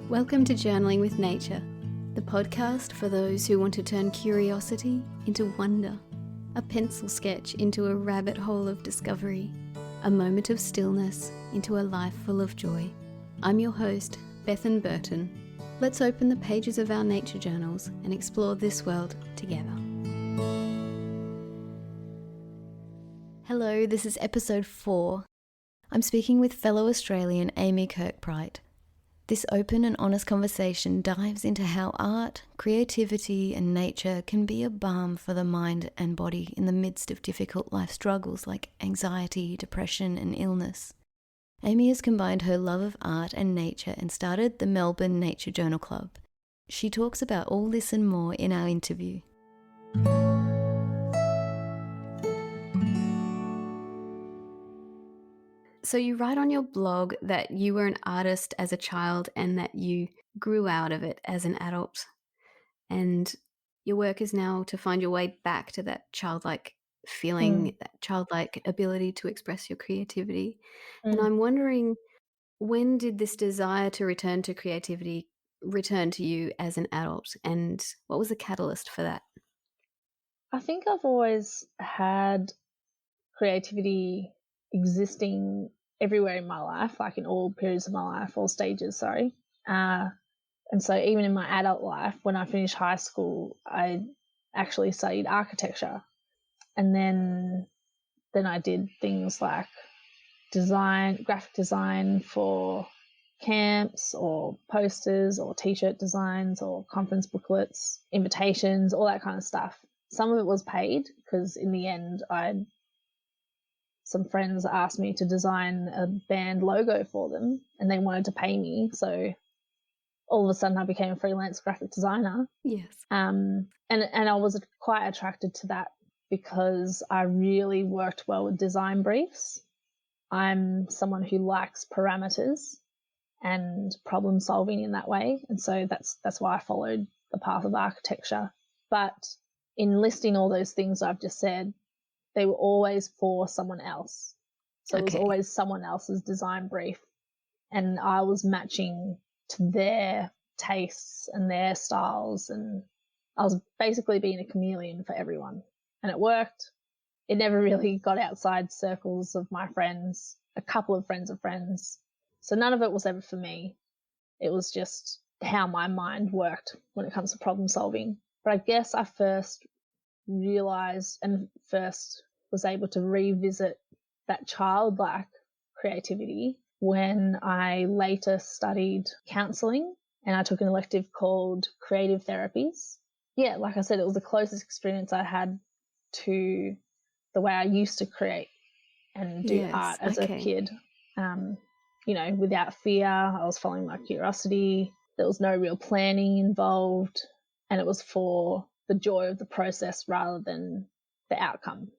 Welcome to Journaling with Nature, the podcast for those who want to turn curiosity into wonder, a pencil sketch into a rabbit hole of discovery, a moment of stillness into a life full of joy. I'm your host, Bethan Burton. Let's open the pages of our nature journals and explore this world together. Hello, this is episode 4. I'm speaking with fellow Australian Amy Kirkbright. This open and honest conversation dives into how art, creativity and nature can be a balm for the mind and body in the midst of difficult life struggles like anxiety, depression and illness. Amy has combined her love of art and nature and started the Melbourne Nature Journal Club. She talks about all this and more in our interview. So you write on your blog that you were an artist as a child and that you grew out of it as an adult. And your work is now to find your way back to that childlike feeling, that childlike ability to express your creativity. And I'm wondering, when did this desire to return to creativity return to you as an adult? And what was the catalyst for that? I think I've always had creativity existing everywhere in my life, like in all periods of my life, all stages, sorry. And so even in my adult life, when I finished high school, I actually studied architecture. And then I did things like graphic design for camps or posters or t-shirt designs or conference booklets, invitations, all that kind of stuff. Some of it was paid because in the end some friends asked me to design a band logo for them and they wanted to pay me. So all of a sudden I became a freelance graphic designer. Yes. And I was quite attracted to that because I really worked well with design briefs. I'm someone who likes parameters and problem solving in that way. And so that's why I followed the path of architecture. But in listing all those things I've just said, they were always for someone else. So It was always someone else's design brief. And I was matching to their tastes and their styles. And I was basically being a chameleon for everyone. And it worked. It never really got outside circles of my friends, a couple of friends of friends. So none of it was ever for me. It was just how my mind worked when it comes to problem solving. But I guess I first realized and first was able to revisit that childlike creativity when I later studied counselling and I took an elective called creative therapies. Yeah, like I said, it was the closest experience I had to the way I used to create and do art as a kid. Without fear, I was following my curiosity. There was no real planning involved, and it was for the joy of the process rather than the outcome.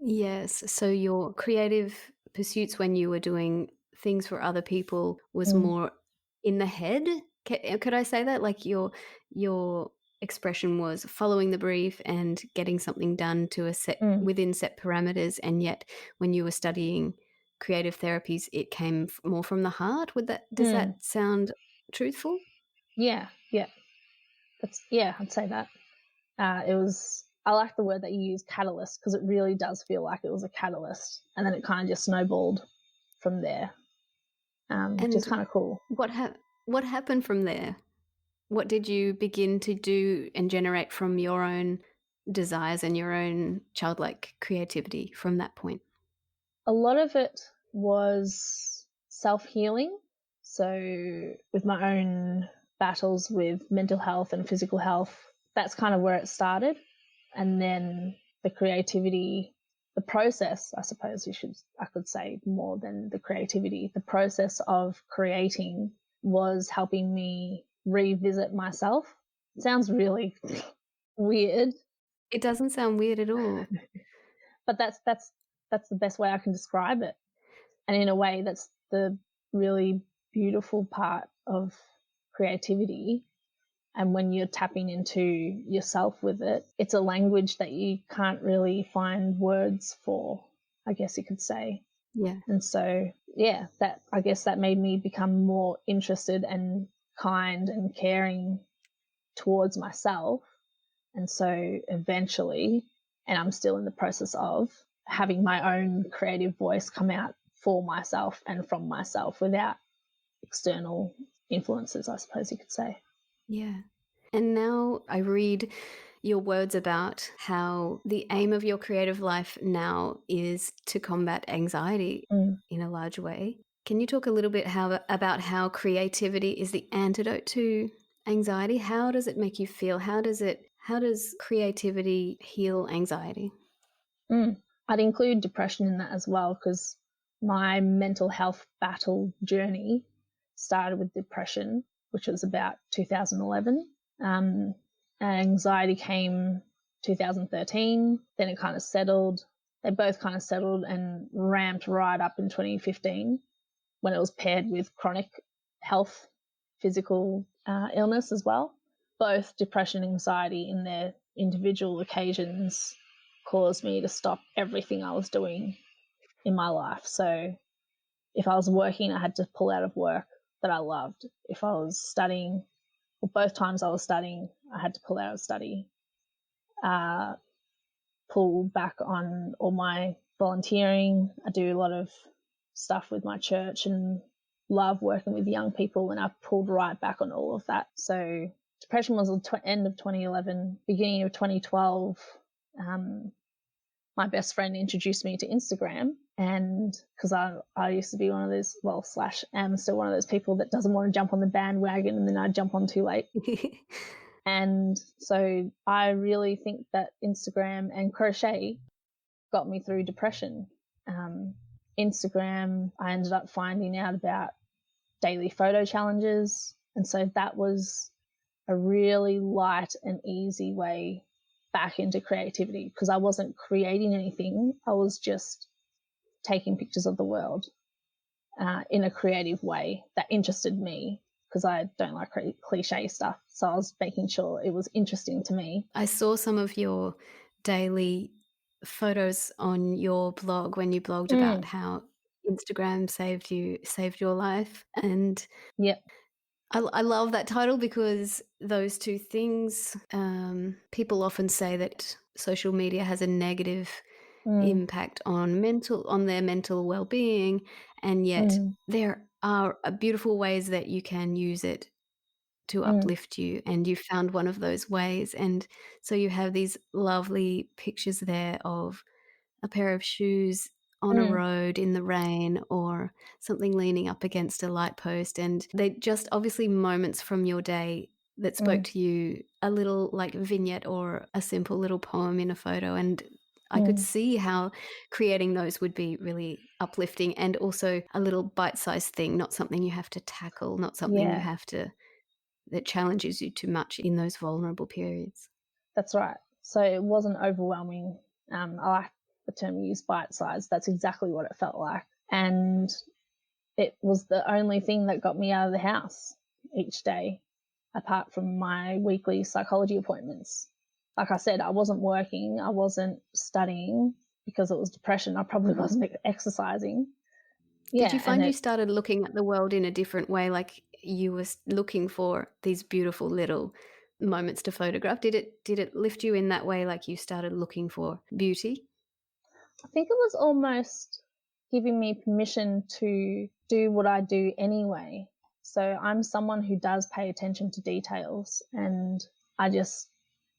Yes. So your creative pursuits when you were doing things for other people was more in the head? Could I say that? Like your expression was following the brief and getting something done to a set within set parameters, and yet when you were studying creative therapies, it came more from the heart. Does that sound truthful? Yeah. I'd say that. I like the word that you use, catalyst, because it really does feel like it was a catalyst, and then it kind of just snowballed from there, which is kind of cool. What happened from there? What did you begin to do and generate from your own desires and your own childlike creativity from that point? A lot of it was self-healing. So with my own battles with mental health and physical health, that's kind of where it started. And then the creativity, the process, I suppose I could say more than the creativity, the process of creating was helping me revisit myself. It sounds really weird. It doesn't sound weird at all. But that's the best way I can describe it. And in a way, that's the really beautiful part of creativity. And when you're tapping into yourself with it, it's a language that you can't really find words for, I guess you could say. Yeah. And so, I guess that made me become more interested and kind and caring towards myself. And so eventually, and I'm still in the process of having my own creative voice come out for myself and from myself without external influences, I suppose you could say. Yeah. And now I read your words about how the aim of your creative life now is to combat anxiety in a large way. Can you talk a little bit about how creativity is the antidote to anxiety? How does it make you feel? How does creativity heal anxiety? I'd include depression in that as well, because my mental health battle journey started with depression, which was about 2011. Anxiety came 2013, then it kind of settled. They both kind of settled and ramped right up in 2015 when it was paired with chronic health, physical illness as well. Both depression and anxiety in their individual occasions caused me to stop everything I was doing in my life. So if I was working, I had to pull out of work that I loved. If I was studying, well, both times I was studying, I had to pull out of study, pull back on all my volunteering. I do a lot of stuff with my church and love working with young people, and I pulled right back on all of that. So depression was the end of 2011, beginning of 2012. My best friend introduced me to Instagram, and because I used to be one of those, well, / am still one of those people that doesn't want to jump on the bandwagon and then I jump on too late. And so I really think that Instagram and crochet got me through depression. Instagram, I ended up finding out about daily photo challenges. And so that was a really light and easy way back into creativity, because I wasn't creating anything. I was just taking pictures of the world in a creative way that interested me, because I don't like cliche stuff. So I was making sure it was interesting to me. I saw some of your daily photos on your blog when you blogged about how Instagram saved your life. And Yep. I love that title, because those two things, people often say that social media has a negative impact on their mental well-being, and yet there are beautiful ways that you can use it to uplift you, and you found one of those ways. And so you have these lovely pictures there of a pair of shoes on a road in the rain, or something leaning up against a light post, and they just obviously moments from your day that spoke to you, a little like vignette or a simple little poem in a photo. And I could see how creating those would be really uplifting, and also a little bite-sized thing, not something you have to tackle, not something you have to that challenges you too much in those vulnerable periods. That's right. So it wasn't overwhelming. I like the term you use, bite-sized. That's exactly what it felt like. And it was the only thing that got me out of the house each day, apart from my weekly psychology appointments. Like I said, I wasn't working, I wasn't studying because it was depression. I probably wasn't exercising. Did you find you started looking at the world in a different way, like you were looking for these beautiful little moments to photograph? Did it lift you in that way, like you started looking for beauty? I think it was almost giving me permission to do what I do anyway. So I'm someone who does pay attention to details, and I just,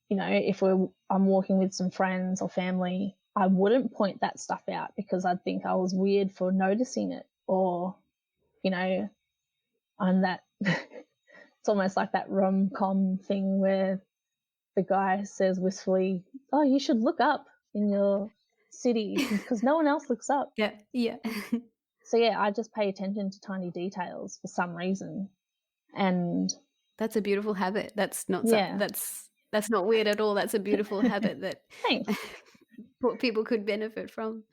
if I'm walking with some friends or family, I wouldn't point that stuff out because I'd think I was weird for noticing it, or, I'm that, it's almost like that rom-com thing where the guy says wistfully, oh, you should look up in your city because no one else looks up. Yeah. So yeah, I just pay attention to tiny details for some reason. And that's a beautiful habit. That's not that's not weird at all. That's a beautiful habit that people could benefit from.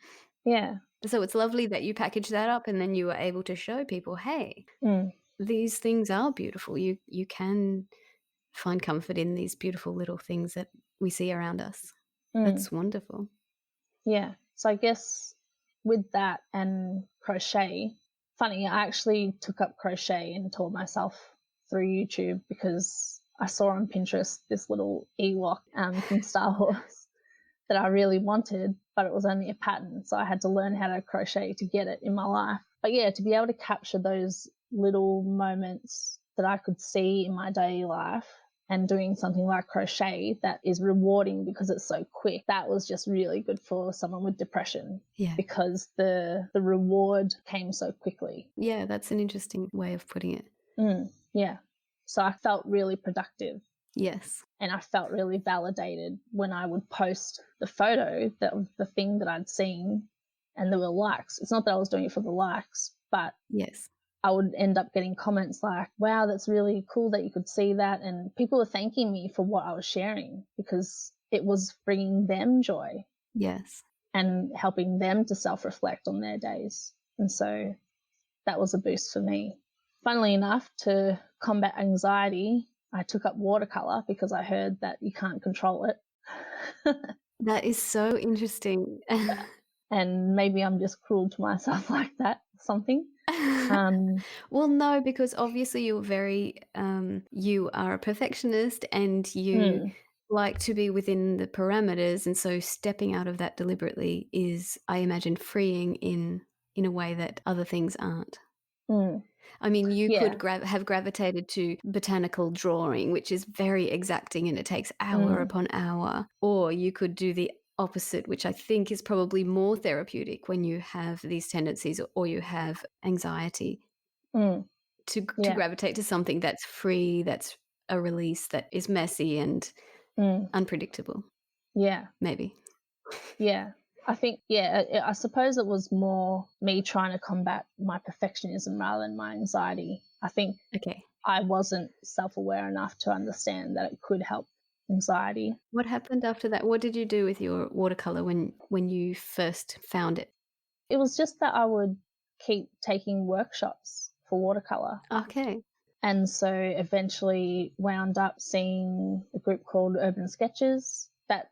Yeah. So it's lovely that you packaged that up and then you were able to show people, hey, these things are beautiful. You can find comfort in these beautiful little things that we see around us. That's wonderful. Yeah. So I guess with that and crochet, funny, I actually took up crochet and taught myself through YouTube because I saw on Pinterest this little Ewok from Star Wars that I really wanted, but it was only a pattern. So I had to learn how to crochet to get it in my life. But yeah, to be able to capture those little moments that I could see in my daily life and doing something like crochet that is rewarding because it's so quick, that was just really good for someone with depression. Yeah. Because the reward came so quickly. Yeah, that's an interesting way of putting it. Yeah. So I felt really productive. Yes. And I felt really validated when I would post the photo of the thing that I'd seen and there were likes. It's not that I was doing it for the likes, but yes, I would end up getting comments like, wow, that's really cool that you could see that. And people were thanking me for what I was sharing because it was bringing them joy. Yes. And helping them to self-reflect on their days. And so that was a boost for me. Funnily enough, to combat anxiety, I took up watercolor because I heard that you can't control it. That is so interesting. And maybe I'm just cruel to myself like that, something. Well, no, because obviously you're very, you are a perfectionist and you like to be within the parameters. And so stepping out of that deliberately is, I imagine, freeing in a way that other things aren't. I mean, you could have gravitated to botanical drawing, which is very exacting and it takes hour upon hour. Or you could do the opposite, which I think is probably more therapeutic when you have these tendencies or you have anxiety, to gravitate to something that's free, that's a release, that is messy and unpredictable. Yeah. Maybe. Yeah. I think, I suppose it was more me trying to combat my perfectionism rather than my anxiety. I think I wasn't self-aware enough to understand that it could help anxiety. What happened after that? What did you do with your watercolor when you first found it? It was just that I would keep taking workshops for watercolor. Okay. And so eventually wound up seeing a group called Urban Sketches that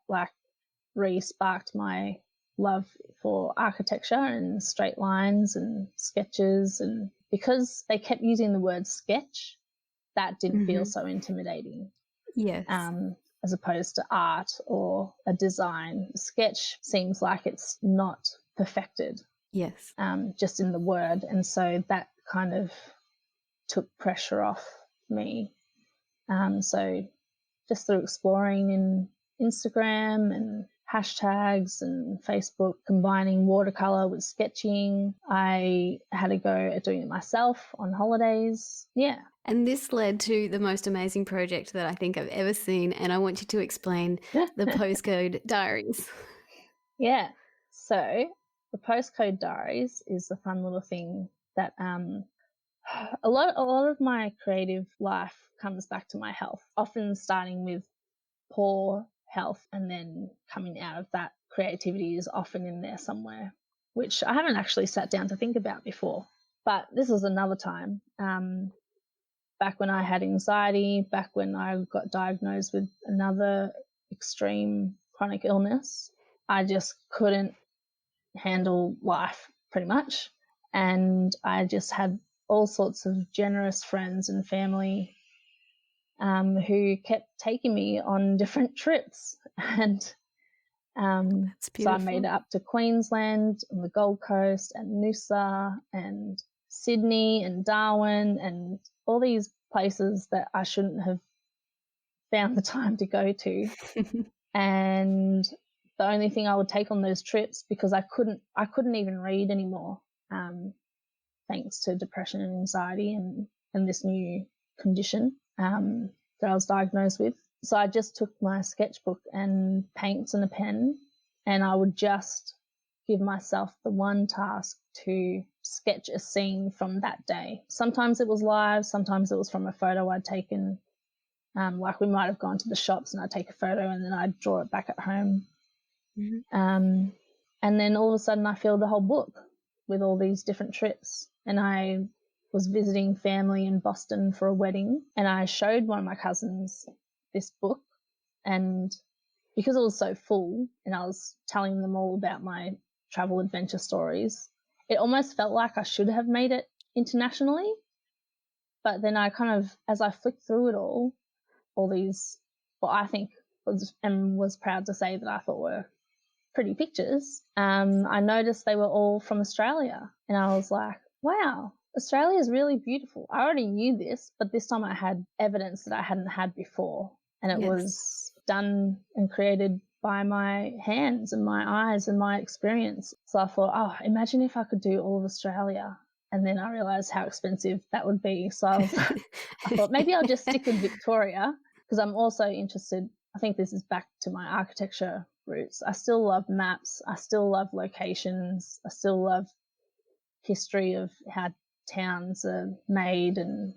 re-sparked my love for architecture and straight lines and sketches. And because they kept using the word sketch, that didn't feel so intimidating. Yes. As opposed to art or a design. Sketch seems like it's not perfected. Yes. Just in the word. And so that kind of took pressure off me. So just through exploring in Instagram and hashtags and Facebook, combining watercolor with sketching, I had a go at doing it myself on holidays. Yeah. And this led to the most amazing project that I think I've ever seen. And I want you to explain the Postcode Diaries. Yeah. So the Postcode Diaries is a fun little thing that a lot of my creative life comes back to my health, often starting with poor health and then coming out of that. Creativity is often in there somewhere, which I haven't actually sat down to think about before. But this was another time, back when I had anxiety, back when I got diagnosed with another extreme chronic illness. I just couldn't handle life pretty much. And I just had all sorts of generous friends and family who kept taking me on different trips. And so I made it up to Queensland and the Gold Coast and Noosa and Sydney and Darwin and all these places that I shouldn't have found the time to go to. And the only thing I would take on those trips, because I couldn't even read anymore, thanks to depression and anxiety and this new condition that I was diagnosed with. So I just took my sketchbook and paints and a pen, and I would just give myself the one task to sketch a scene from that day. Sometimes it was live, sometimes it was from a photo I'd taken. Like we might have gone to the shops and I'd take a photo and then I'd draw it back at home. And then all of a sudden I filled a whole book with all these different trips. And I was visiting family in Boston for a wedding, and I showed one of my cousins this book, and because it was so full and I was telling them all about my travel adventure stories, it almost felt like I should have made it internationally. But then I kind of, as I flicked through it all these, what I think was proud to say that I thought were pretty pictures, I noticed they were all from Australia. And I was like, wow, Australia is really beautiful. I already knew this, but this time I had evidence that I hadn't had before. And it was done and created by my hands and my eyes and my experience. So I thought, oh, imagine if I could do all of Australia. And then I realised how expensive that would be. So I thought maybe I'll just stick with Victoria, because I'm also interested. I think this is back to my architecture roots. I still love maps. I still love locations. I still love history of how towns are made and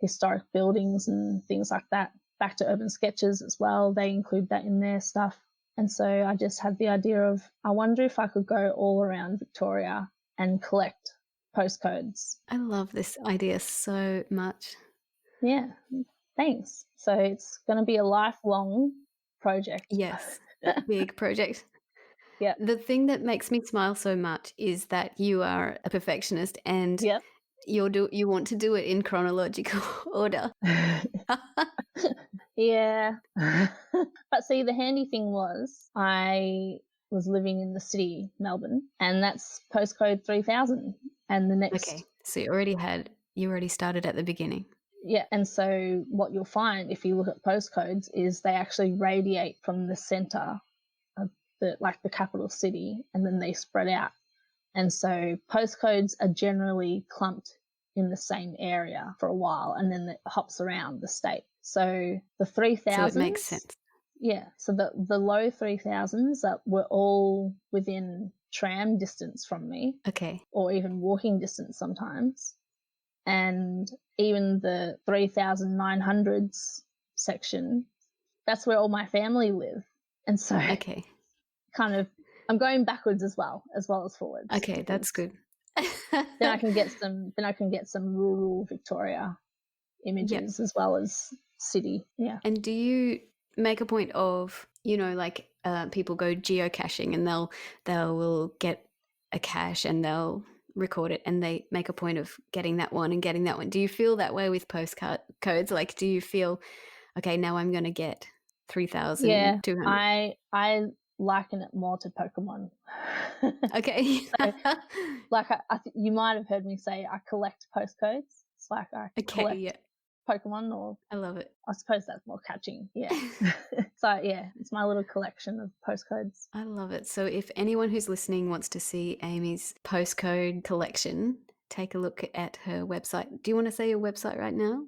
historic buildings and things like that. Back to urban sketches as well. They include that in their stuff. And so I just had the idea of, I wonder if I could go all around Victoria and collect postcodes. I love this idea so much. Yeah, thanks. So it's going to be a lifelong project. Yes, big project. Yeah. The thing that makes me smile so much is that you are a perfectionist and you want to do it in chronological order. Yeah. But see, the handy thing was I was living in the city, Melbourne, and that's postcode 3000. And the next. Okay, so you already started at the beginning. Yeah, and so what you'll find if you look at postcodes is they actually radiate from the centre of the capital city, and then they spread out. And so postcodes are generally clumped in the same area for a while, and then it hops around the state. So the 3000s. So it makes sense. Yeah, so the low 3000s that were all within tram distance from me. Okay. Or even walking distance sometimes. And even the 3,900s section, that's where all my family live. And so kind of I'm going backwards as well as forwards. Okay, that's good. then I can get some rural Victoria images as well as city. Yeah. And do you make a point of, people go geocaching and they'll get a cache and they'll record it and they make a point of getting that one and getting that one. Do you feel that way with postcodes? Like, do you feel, okay, now I'm going to get 3,200? Yeah, I liken it more to Pokemon. Okay. So, you might have heard me say I collect postcodes. It's like I collect Pokemon, or I love it. I suppose that's more catching. Yeah. So yeah, it's my little collection of postcodes. I love it. So if anyone who's listening wants to see Amy's postcode collection, take a look at her website. Do you want to say your website right now?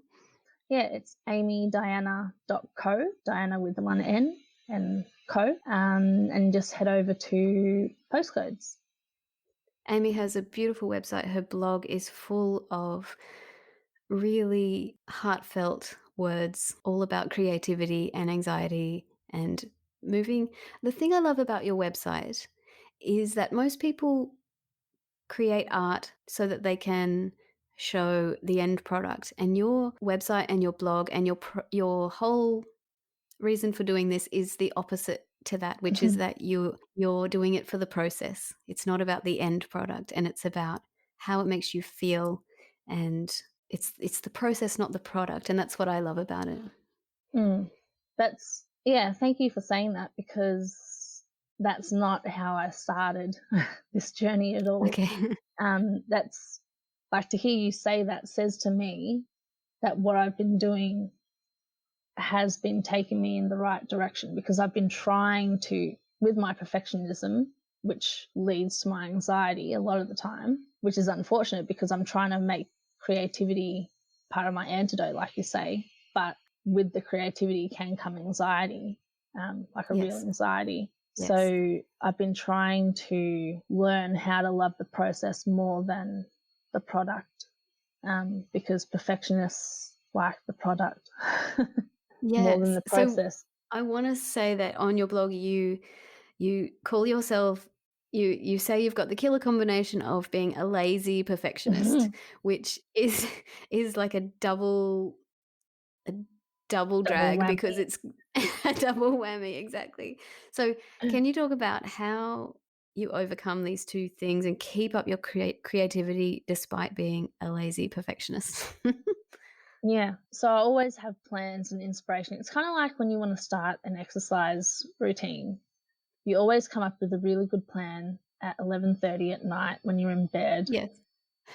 Yeah, it's amydiana.co, Diana with the one N and co, and just head over to postcodes. Amy has a beautiful website. Her blog is full of really heartfelt words, all about creativity and anxiety and moving. The thing I love about your website is that most people create art so that they can show the end product, and your website and your blog and your whole reason for doing this is the opposite to that, which is that you're doing it for the process. It's not about the end product, and it's about how it makes you feel, and it's the process, not the product, and that's what I love about it. Thank you for saying that, because that's not how I started this journey at all. Okay. That's like, to hear you say that says to me that what I've been doing has been taking me in the right direction, because I've been trying to, with my perfectionism, which leads to my anxiety a lot of the time, which is unfortunate because I'm trying to make creativity part of my antidote, like you say, but with the creativity can come anxiety, like a real anxiety. Yes. So I've been trying to learn how to love the process more than the product, because perfectionists like the product more than the process. So I want to say that on your blog you call yourself, you say you've got the killer combination of being a lazy perfectionist, which is like a double drag whammy. Because it's a double whammy, exactly. So can you talk about how you overcome these two things and keep up your creativity despite being a lazy perfectionist? Yeah. So I always have plans and inspiration. It's kind of like when you want to start an exercise routine. You always come up with a really good plan at 11:30 at night when you're in bed, Yes.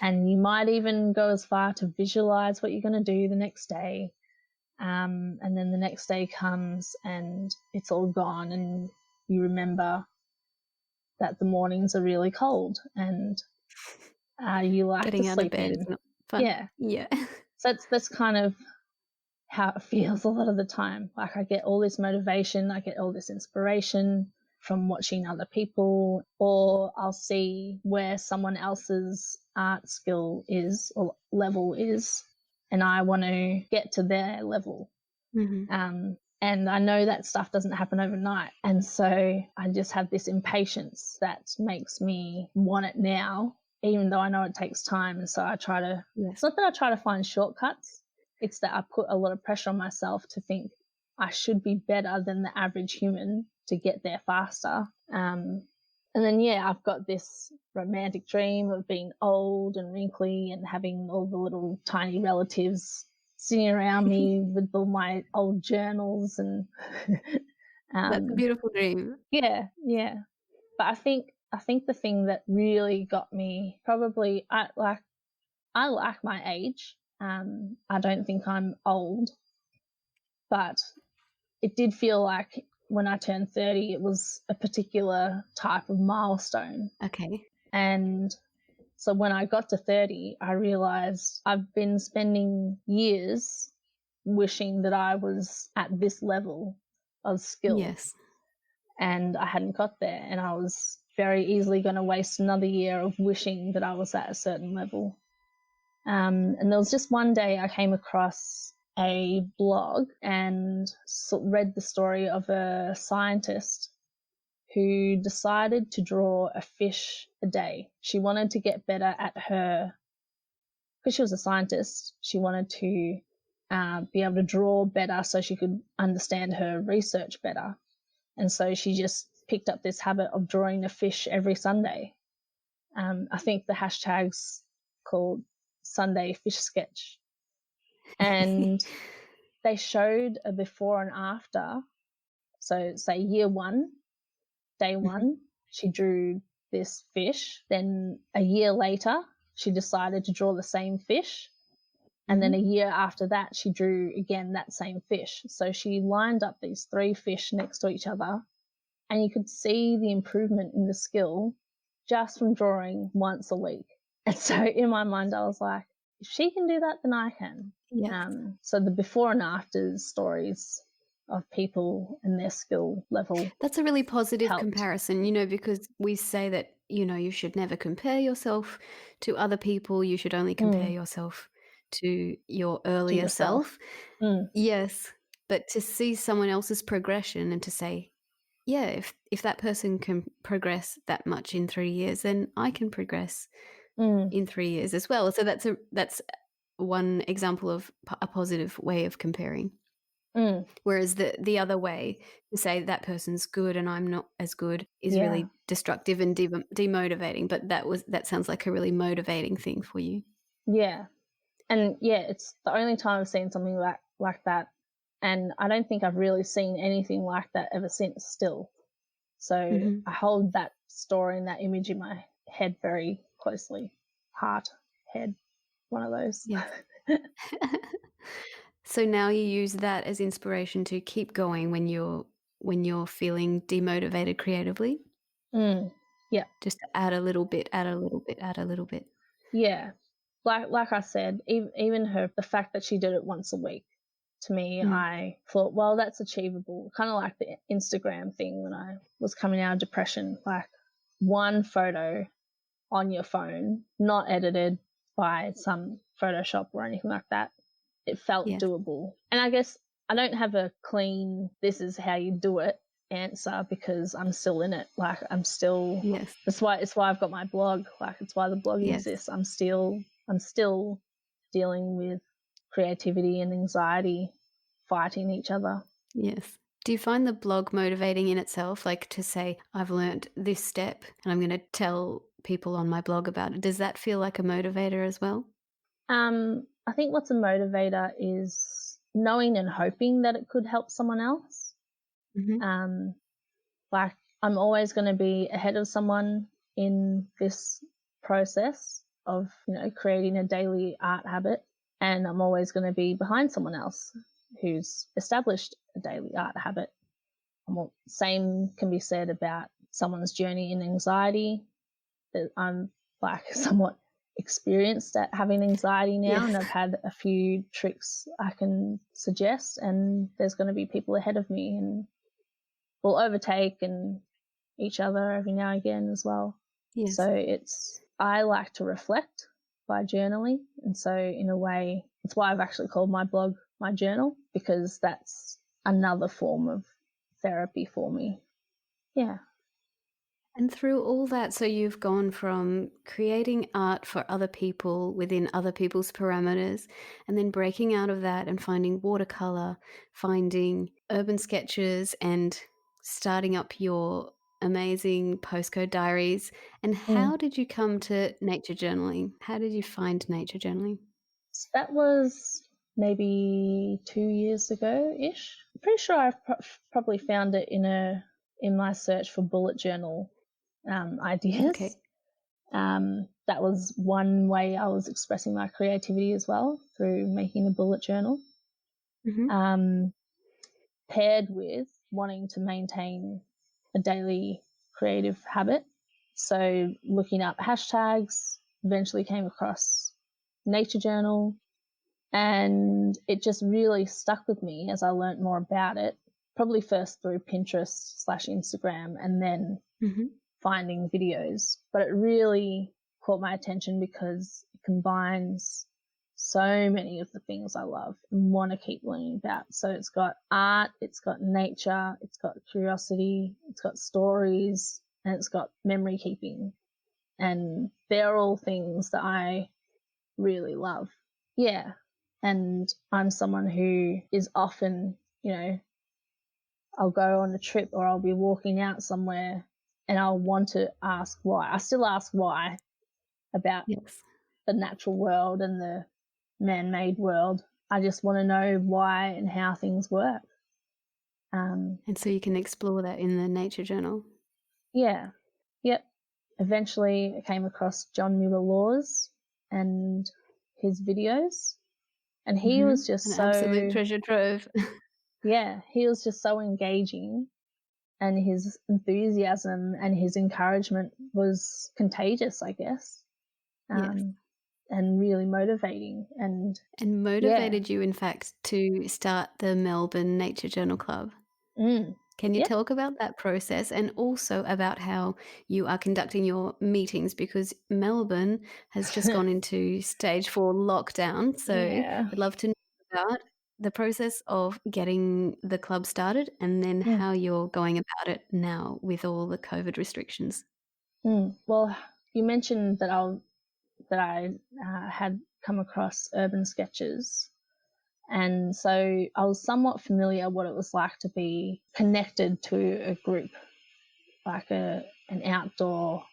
and you might even go as far to visualize what you're going to do the next day. And then the next day comes and it's all gone, and you remember that the mornings are really cold and you like to Getting out of sleep bed is in. not fun. Yeah. Yeah. So that's kind of how it feels a lot of the time. Like I get all this motivation, I get all this inspiration from watching other people, or I'll see where someone else's art skill is or level is, and I want to get to their level. And I know that stuff doesn't happen overnight. And so I just have this impatience that makes me want it now, even though I know it takes time. And so I try to, it's not that I try to find shortcuts, it's that I put a lot of pressure on myself to think I should be better than the average human to get there faster. And then, yeah, I've got this romantic dream of being old and wrinkly and having all the little tiny relatives sitting around me with all my old journals and That's a beautiful dream. yeah. But I think the thing that really got me, probably, I like my age. I don't think I'm old, but it did feel like when I turned 30, it was a particular type of milestone. Okay. And so when I got to 30, I realized I've been spending years wishing that I was at this level of skill. Yes. And I hadn't got there. And I was very easily going to waste another year of wishing that I was at a certain level. And there was just one day I came across a blog and read the story of a scientist who decided to draw a fish a day. She wanted to get better at because she was a scientist, she wanted to be able to draw better so she could understand her research better. And so she just picked up this habit of drawing a fish every Sunday. I think the hashtag's called Sunday Fish Sketch. And they showed a before and after. So say year one, day one, she drew this fish. Then a year later, she decided to draw the same fish. And then a year after that, she drew again that same fish. So she lined up these 3 fish next to each other, and you could see the improvement in the skill just from drawing once a week. And so in my mind, I was like, if she can do that, then I can. Yes. So the before and after stories of people and their skill level. That's a really positive helped. comparison, because we say that, you should never compare yourself to other people. You should only compare yourself to your earlier self. Yes. But to see someone else's progression and to say, yeah, if that person can progress that much in 3 years, then I can progress in 3 years as well. So that's one example of a positive way of comparing. Whereas the other way to say that person's good and I'm not as good is really destructive and demotivating. But that sounds like a really motivating thing for you. Yeah. And yeah, it's the only time I've seen something like that. And I don't think I've really seen anything like that ever since still. So I hold that story and that image in my head very closely. Heart, head, one of those. Yeah. So now you use that as inspiration to keep going when you're feeling demotivated creatively? Yeah. Just to add a little bit, add a little bit, add a little bit. Yeah. Like I said, even the fact that she did it once a week, to me, I thought, well, that's achievable. Kind of like the Instagram thing when I was coming out of depression, like one photo on your phone, not edited by some Photoshop or anything like that. It felt doable. And I guess I don't have a clean, this is how you do it answer because I'm still in it. Like I'm still, it's why I've got my blog. Like it's why the blog exists. I'm still dealing with creativity and anxiety fighting each other. Yes. Do you find the blog motivating in itself? Like to say, I've learnt this step and I'm going to tell people on my blog about it. Does that feel like a motivator as well? I think what's a motivator is knowing and hoping that it could help someone else. Mm-hmm. Like, I'm always going to be ahead of someone in this process of, creating a daily art habit, and I'm always going to be behind someone else who's established a daily art habit. And same can be said about someone's journey in anxiety. That I'm like somewhat experienced at having anxiety now, Yes. and I've had a few tricks I can suggest, and there's going to be people ahead of me, and we'll overtake and each other every now and again as well. Yes. So I like to reflect by journaling, and so in a way, it's why I've actually called my blog my journal, because that's another form of therapy for me. Yeah. And through all that, so you've gone from creating art for other people within other people's parameters, and then breaking out of that and finding watercolor, finding urban sketches, and starting up your amazing Postcode Diaries. And how did you come to nature journaling? How did you find nature journaling? So that was maybe 2 years ago-ish. I'm pretty sure I've probably found it in my search for bullet journal ideas. Okay. That was one way I was expressing my creativity as well, through making a bullet journal, Mm-hmm. paired with wanting to maintain a daily creative habit. So looking up hashtags, eventually came across Nature Journal, and it just really stuck with me as I learnt more about it, probably first through Pinterest/Instagram and then Mm-hmm. finding videos. But it really caught my attention because it combines so many of the things I love and want to keep learning about. So it's got art, it's got nature, it's got curiosity, it's got stories, and it's got memory keeping. And they're all things that I really love. Yeah. And I'm someone who is often, I'll go on a trip or I'll be walking out somewhere and I'll want to ask why. I still ask why about Yes. the natural world and the man-made world. I just want to know why and how things work. And so you can explore that in the nature journal. Yeah. Yep. Eventually I came across John Muir Laws and his videos, and he was just An absolute so, treasure trove. yeah, he was just so engaging, and his enthusiasm and his encouragement was contagious, I guess. Yes. And really motivating. And And yeah. motivated you, in fact, to start the Melbourne Nature Journal Club. Can you Yep. talk about that process, and also about how you are conducting your meetings? Because Melbourne has just gone into stage 4 lockdown. So Yeah. I'd love to know about the process of getting the club started, and then how you're going about it now with all the COVID restrictions. Well, you mentioned that I had come across urban sketches. And so I was somewhat familiar what it was like to be connected to a group, like an outdoor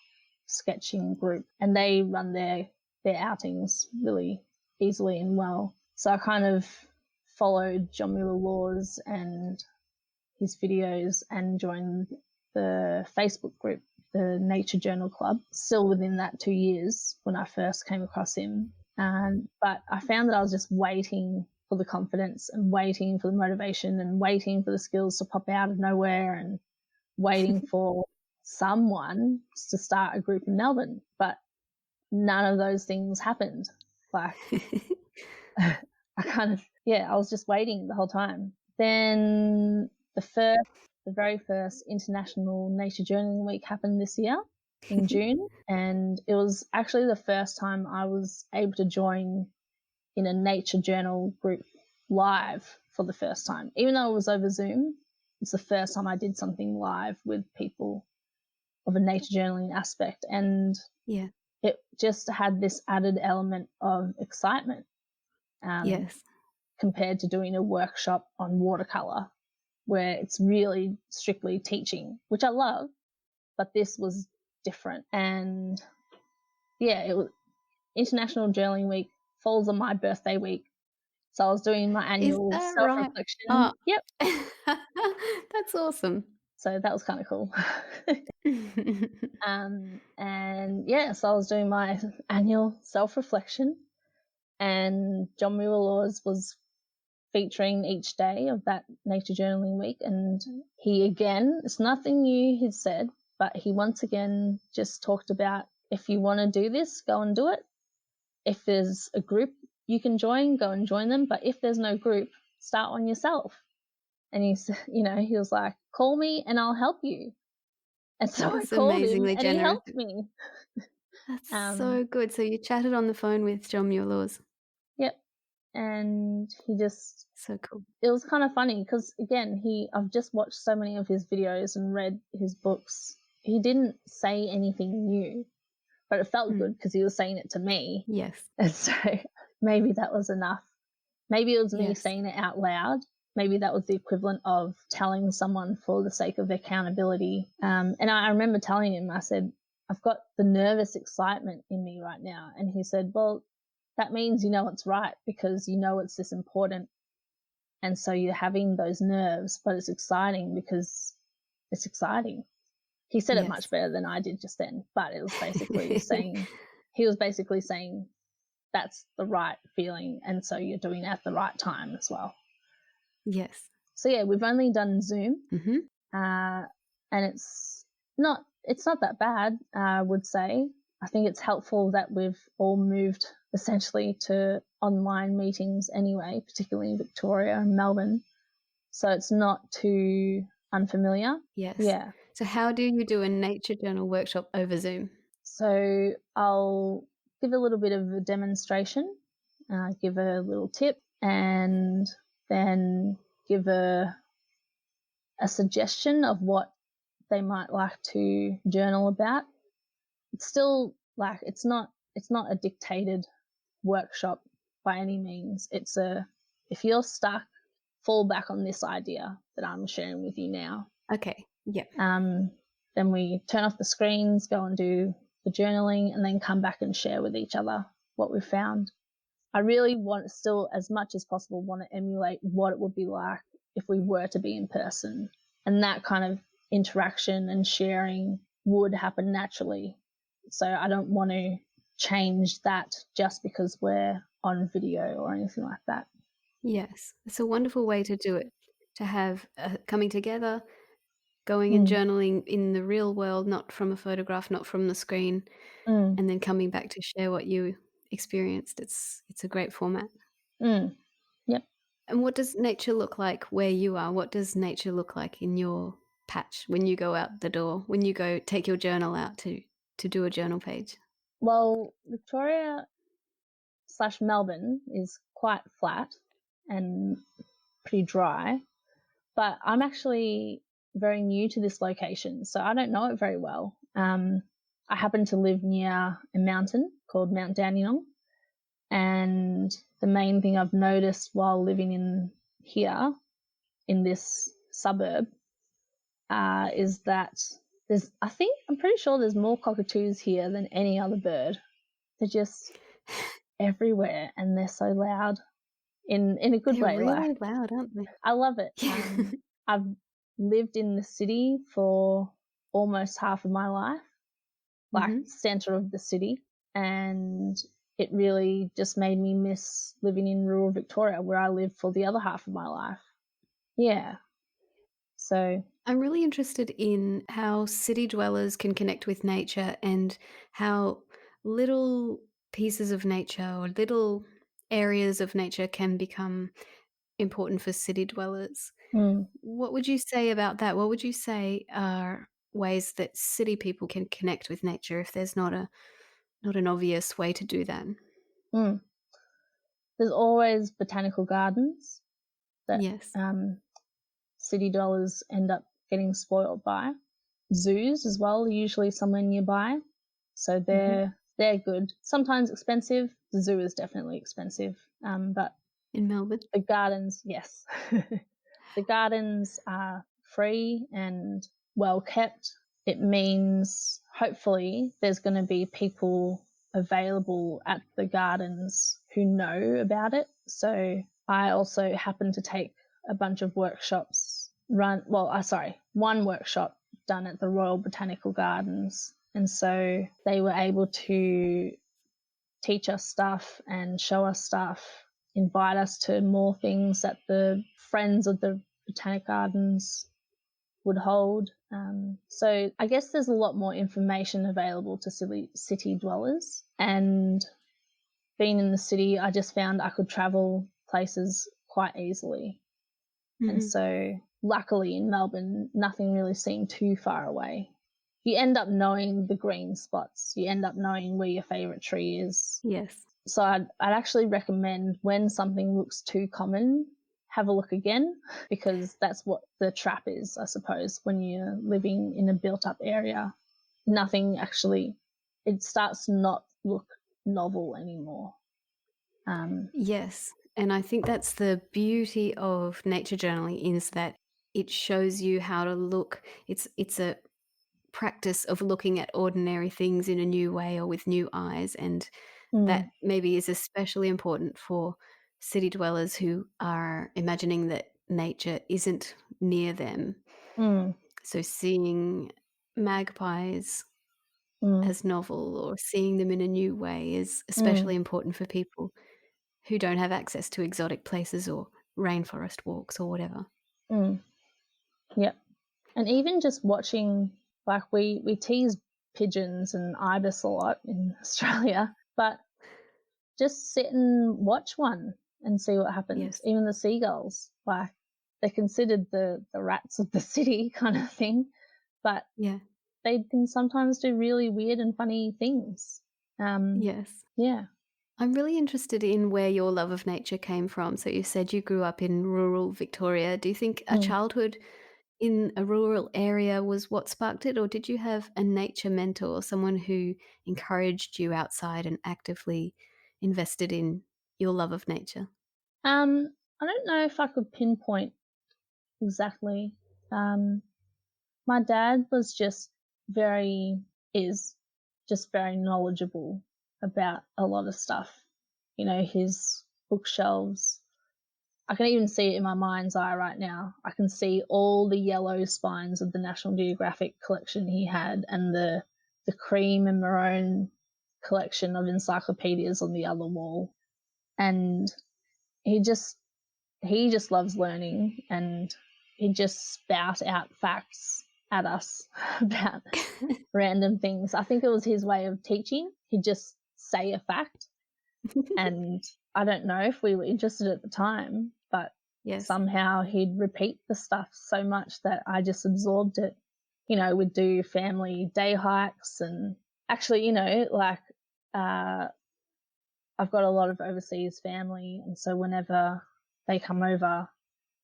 sketching group, and they run their outings really easily and well. So I kind of followed John Muir Laws and his videos and joined the Facebook group, the Nature Journal Club, still within that 2 years when I first came across him. But I found that I was just waiting for the confidence and waiting for the motivation and waiting for the skills to pop out of nowhere and waiting for someone to start a group in Melbourne. But none of those things happened. Like, I was just waiting the whole time. Then the very first International Nature Journaling Week happened this year in June, and it was actually the first time I was able to join in a nature journal group live for the first time. Even though it was over Zoom, it's the first time I did something live with people of a nature journaling aspect, and Yeah. it just had this added element of excitement. Yes. Compared to doing a workshop on watercolor, where it's really strictly teaching, which I love, but this was different. And yeah, it was International Journaling Week falls on my birthday week. So I was doing my Is annual that right? self-reflection. Oh, Yep. that's awesome. So that was kind of cool. And yeah, so I was doing my annual self-reflection, and John Muir Laws was featuring each day of that nature journaling week. And he, again, it's nothing new he's said, but he once again just talked about, if you want to do this, go and do it. If there's a group you can join, go and join them. But if there's no group, start one yourself. And he's, he was like, call me and I'll help you. And so I That's called him amazingly and he generous. helped me. That's Um, so good. So you chatted on the phone with John Muir Laws. yep. And he just, So cool. it was kind of funny because, again, I've just watched so many of his videos and read his books. He didn't say anything new, but it felt good because he was saying it to me. Yes. And so maybe that was enough. Maybe it was me Yes. saying it out loud. Maybe that was the equivalent of telling someone for the sake of accountability. And I remember telling him, I said, I've got the nervous excitement in me right now. And he said, well, that means you know it's right because you know it's this important. And so you're having those nerves, but it's exciting because it's exciting. He said it much better than I did just then, but it was basically he was basically saying that's the right feeling. And so you're doing it at the right time as well. Yes. So yeah, we've only done Zoom, Mm-hmm. and it's not that bad, I would say. I think it's helpful that we've all moved essentially to online meetings anyway, particularly in Victoria and Melbourne. So it's not too unfamiliar. Yes. Yeah. So how do you do a nature journal workshop over Zoom? So I'll give a little bit of a demonstration, give a little tip, and then give a suggestion of what they might like to journal about. It's still like it's not a dictated workshop by any means. It's if you're stuck, fall back on this idea that I'm sharing with you now. Okay. Yeah. Then we turn off the screens, go and do the journaling, and then come back and share with each other what we've found. I really still, as much as possible, want to emulate what it would be like if we were to be in person. And that kind of interaction and sharing would happen naturally. So I don't want to change that just because we're on video or anything like that. Yes. It's a wonderful way to do it, to have coming together, going and journaling in the real world, not from a photograph, not from the screen, and then coming back to share what you experienced. It's a great format. Yep. And what does nature look like where you are? What does nature look like in your patch when you go out the door, when you go take your journal out to do a journal page? Well, Victoria/Melbourne is quite flat and pretty dry, but I'm actually very new to this location, so I don't know it very well. I happen to live near a mountain called Mount Dandenong, and the main thing I've noticed while living in here in this suburb is that I'm pretty sure there's more cockatoos here than any other bird. They're just everywhere and they're so loud in a good They're way. really loud, aren't they? I love it. I've lived in the city for almost half of my life, like center of the city, and it really just made me miss living in rural Victoria where I lived for the other half of my life. Yeah. So I'm really interested in how city dwellers can connect with nature and how little pieces of nature or little areas of nature can become important for city dwellers. What would you say about that? What would you say are ways that city people can connect with nature if there's not an obvious way to do that? There's always botanical gardens that Yes. city dwellers end up getting spoiled by. Zoos as well are usually somewhere nearby, so they're good. Sometimes expensive. The zoo is definitely expensive, but In Melbourne? the gardens, yes. The gardens are free and well kept. It means hopefully there's going to be people available at the gardens who know about it. So I also happened to take a bunch of workshops one workshop done at the Royal Botanical Gardens. And so they were able to teach us stuff and show us stuff, invite us to more things that the Friends of the Botanic Gardens would hold. So I guess there's a lot more information available to city dwellers. And being in the city, I just found I could travel places quite easily. And so luckily in Melbourne, nothing really seemed too far away. You end up knowing the green spots. You end up knowing where your favourite tree is. Yes. So I'd actually recommend, when something looks too common, have a look again, because that's what the trap is, I suppose, when you're living in a built-up area. Nothing actually, it starts to not look novel anymore. Yes. And I think that's the beauty of nature journaling, is that it shows you how to look. It's a practice of looking at ordinary things in a new way or with new eyes, and that maybe is especially important for city dwellers who are imagining that nature isn't near them. So seeing magpies as novel or seeing them in a new way is especially important for people who don't have access to exotic places or rainforest walks or whatever. Yep. And even just watching, like we tease pigeons and ibis a lot in Australia, but just sit and watch one and see what happens. Yes. Even the seagulls, like, they're considered the rats of the city kind of thing, but Yeah. they can sometimes do really weird and funny things. Yes. Yeah. I'm really interested in where your love of nature came from. So you said you grew up in rural Victoria. Do you think a childhood in a rural area was what sparked it, or did you have a nature mentor, someone who encouraged you outside and actively invested in your love of nature? I don't know if I could pinpoint exactly. My dad was is just very knowledgeable about a lot of stuff. You know, his bookshelves, I can even see it in my mind's eye right now. I can see all the yellow spines of the National Geographic collection he had, and the cream and maroon collection of encyclopedias on the other wall. And he just loves learning, and he'd just spout out facts at us about random things. I think it was his way of teaching. He'd just say a fact, and I don't know if we were interested at the time, but Yes. somehow he'd repeat the stuff so much that I just absorbed it. You know, we'd do family day hikes, and actually, you know, like, I've got a lot of overseas family, and so whenever they come over,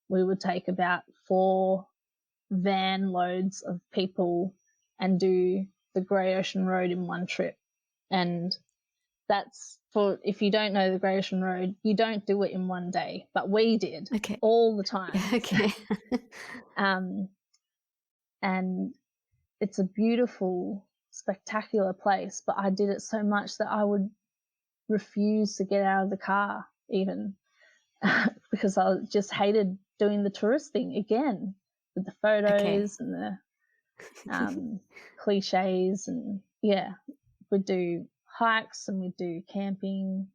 we would take about 4 van loads of people and do the Grey Ocean Road in one trip. And that's for, if you don't know the Grey Ocean Road, you don't do it in one day, but we did. Okay. All the time. Okay. And it's a beautiful, spectacular place, but I did it so much that I would refuse to get out of the car even because I just hated doing the tourist thing again, with the photos and the cliches. And yeah, we'd do hikes and we'd do camping.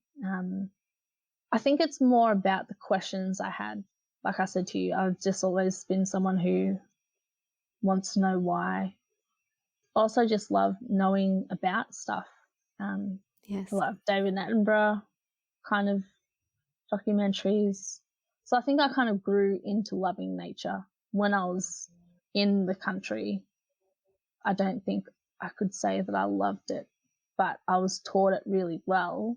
I think it's more about the questions I had. Like I said to you, I've just always been someone who wants to know why. Also just love knowing about stuff. Yes. I love David Attenborough kind of documentaries. So I think I kind of grew into loving nature when I was in the country. I don't think I could say that I loved it, but I was taught it really well,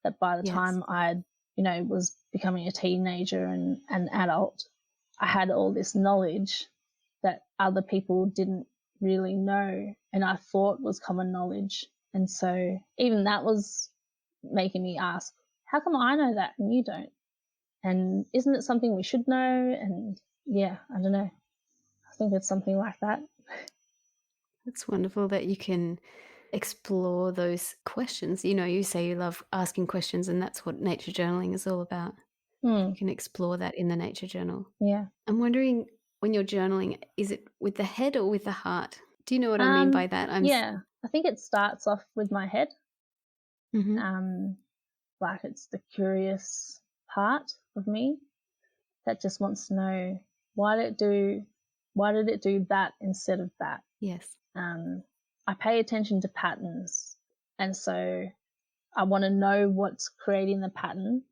that by the time I, you know, was becoming a teenager and an adult, I had all this knowledge that other people didn't really know and I thought was common knowledge. And so even that was making me ask, how come I know that and you don't? And isn't it something we should know? And yeah, I don't know. I think it's something like that. It's wonderful that you can explore those questions. You know, you say you love asking questions, and that's what nature journaling is all about. You can explore that in the nature journal. Yeah. I'm wondering, when you're journaling, is it with the head or with the heart? Do you know what I mean by that? Yeah, I think it starts off with my head. Mhm. Like it's the curious part of me that just wants to know why did it do that instead of that. Yes. I pay attention to patterns, and so I want to know what's creating the pattern,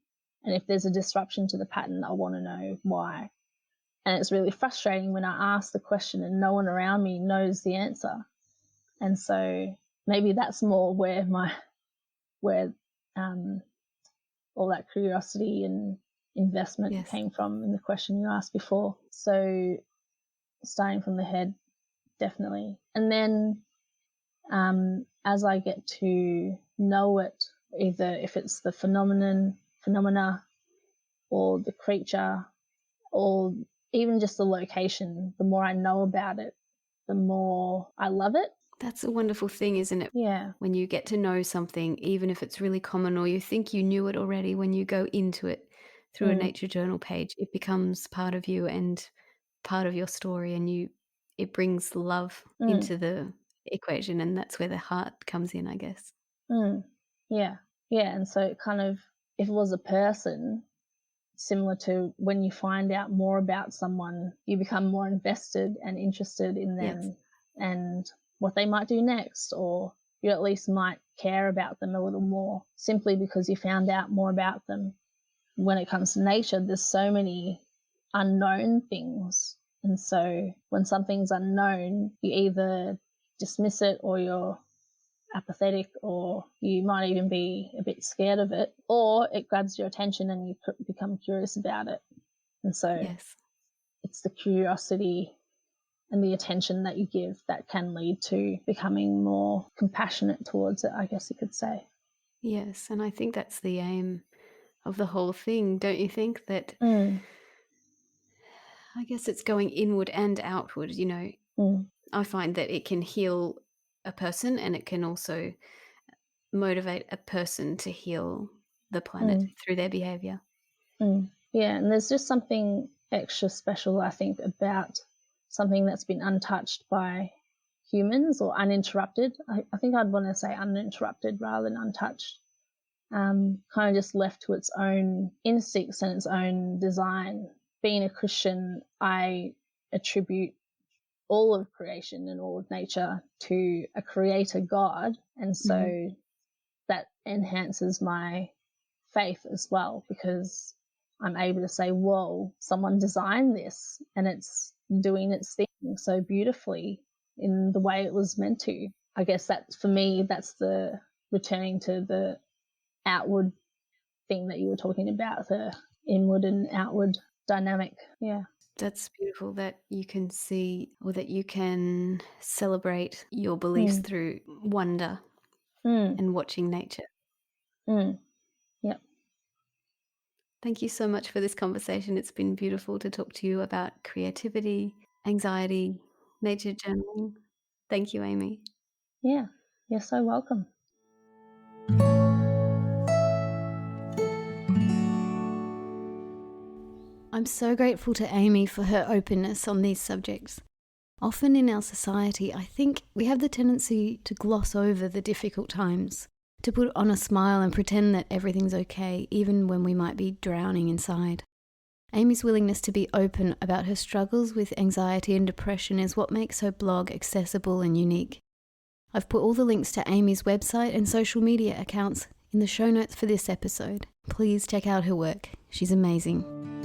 and if there's a disruption to the pattern, I want to know why. And it's really frustrating when I ask the question and no one around me knows the answer. And so maybe that's more where all that curiosity and investment Yes. came from in the question you asked before. So starting from the head, definitely. And then as I get to know it, either if it's the phenomena or the creature or even just the location, the more I know about it, the more I love it. That's a wonderful thing, isn't it? Yeah. When you get to know something, even if it's really common or you think you knew it already, when you go into it through a nature journal page, it becomes part of you and part of your story, and it brings love into the equation, and that's where the heart comes in, I guess. Yeah. Yeah. And so it kind of, if it was a person, similar to when you find out more about someone, you become more invested and interested in Yes. them and what they might do next, or you at least might care about them a little more simply because you found out more about them. When it comes to nature, there's so many unknown things. And so when something's unknown, you either dismiss it or you're apathetic, or you might even be a bit scared of it, or it grabs your attention and you become curious about it. And so Yes. it's the curiosity and the attention that you give that can lead to becoming more compassionate towards it, I guess you could say. Yes, and I think that's the aim of the whole thing, don't you think? That Mm, I guess it's going inward and outward, you know. mm, I find that it can heal a person, and it can also motivate a person to heal the planet mm, through their behavior. mm. Yeah, and there's just something extra special, I think, about something that's been untouched by humans or uninterrupted. I think I'd want to say uninterrupted rather than untouched. Kind of just left to its own instincts and its own design. Being a Christian, I attribute all of creation and all of nature to a creator God. And so that enhances my faith as well, because I'm able to say, whoa, someone designed this and it's doing its thing so beautifully in the way it was meant to. I guess that for me, that's the returning to the outward thing that you were talking about, the inward and outward dynamic. Yeah. That's beautiful that you can see, or that you can celebrate your beliefs Mm, through wonder mm, and watching nature. mm. Yep. Thank you so much for this conversation. It's been beautiful to talk to you about creativity, anxiety, nature journaling. Thank you, Amy. Yeah. You're so welcome. I'm so grateful to Amy for her openness on these subjects. Often in our society, I think we have the tendency to gloss over the difficult times, to put on a smile and pretend that everything's okay, even when we might be drowning inside. Amy's willingness to be open about her struggles with anxiety and depression is what makes her blog accessible and unique. I've put all the links to Amy's website and social media accounts in the show notes for this episode. Please check out her work. She's amazing.